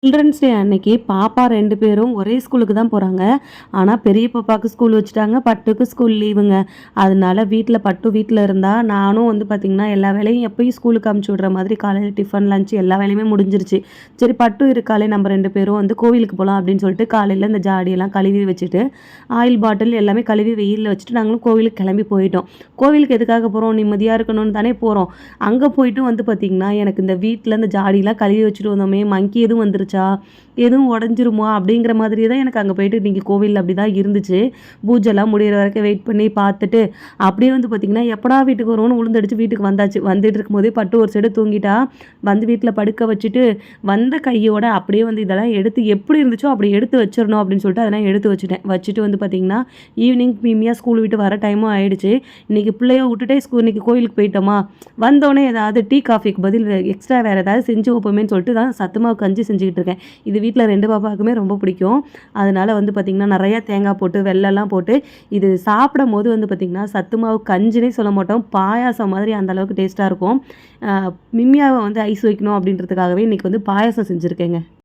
Children's day அன்னைக்கு பாப்பா 2 பேரும் ஒரே ஸ்கூலுக்கு தான் போறாங்க. ஆனா, பெரிய பாப்பாவுக்கு ஸ்கூல் வச்சுட்டாங்க. பட்டுக்கு ஸ்கூல் லீவுங்க. அதனால பட்டு வீட்ல இருந்தா, நானும் பார்த்தீங்கன்னா, எல்லா வேலையும் எப்பயும் ஸ்கூலுக்கு அனுப்பிச்சு விடுற மாதிரி காலையில டிஃபன், லஞ்ச் எல்லா வேலையுமே முடிஞ்சிருச்சு. சரி பட்டு இருக்காளே நம்ம 2 பேரும் கோவிலுக்கு போலாம் அப்படின்னு சொல்லிட்டு காலையில இந்த ஜாடியெல்லாம் கழுவி வச்சுட்டு, ஆயில் பாட்டில் எல்லாமே கழுவி வெயில்ல வச்சுட்டு நாங்களும் கோவிலுக்கு கிளம்பி போயிட்டோம். கோவிலுக்கு எதுக்காக போறோம்? நிம்மதியா இருக்கணும்னு தானே போறோம். அங்க போயிட்டு பார்த்தீங்கன்னா, எனக்கு இந்த வீட்ல இந்த ஜாடிலாம் கழுவி வச்சுட்டு வந்தோமே, மங்கி எதுவும் வந்துருச்சா? எதுவும் உடஞ்சிருமா? அப்படிங்கிற மாதிரி தான் எனக்கு அங்க போயிட்டு இன்னைக்கு கோவில்ல அப்படிதான் இருந்துச்சு. பூஜைலாம் முடியிற வரைக்கும் வெயிட் பண்ணி பார்த்துட்டு, அப்படியே பார்த்தீங்கன்னா, எப்படா வீட்டுக்கு வருவோம்னு உளுந்தடிச்சு வீட்டுக்கு வந்தாச்சு. வந்துட்டு இருக்கும்போதே பட்டு ஒரு சைடு தூங்கிட்டா. வீட்ல படுக்க வச்சுட்டு, வந்த கையோட அப்படியே இதெல்லாம் எடுத்து எப்படி இருந்துச்சோ அப்படி எடுத்து வச்சிரணும் அப்படின்னு சொல்லிட்டு அதெல்லாம் எடுத்து வச்சுட்டேன். வச்சுட்டு பார்த்தீங்கன்னா, ஈவினிங் மிமியா ஸ்கூல் விட்டு வர டைமும் ஆயிடுச்சு. இன்னைக்கு பிள்ளைய விட்டுட்டே இன்னைக்கு கோயிலுக்கு போயிட்டோமா, வந்தோனே ஏதாவது டீ, காஃபிக்கு பதில் எக்ஸ்ட்ரா வேற ஏதாவது செஞ்சு வைப்போமேன்னு சொல்லிட்டு தான் சத்து மாவு கஞ்சி செஞ்சுக்கிட்டு இருக்கேன். இது வீட்ல 2 பாப்பாவுக்குமே ரொம்ப பிடிக்கும். அதனால பார்த்தீங்கன்னா, நெறைய தேங்காய் போட்டு, வெல்லம்லாம் போட்டு இது சாப்பிடும்போது பார்த்தீங்கன்னா, சத்து மாவு கஞ்சினே சொல்ல மாட்டோம். பாயாசம் மாதிரி அந்த அளவுக்கு டேஸ்ட்டா இருக்கும். மிம்மியாவ ஐஸ் வைக்கணும் அப்படின்றதுக்காகவே இன்னைக்கு பாயாசம் செஞ்சிருக்கேங்க.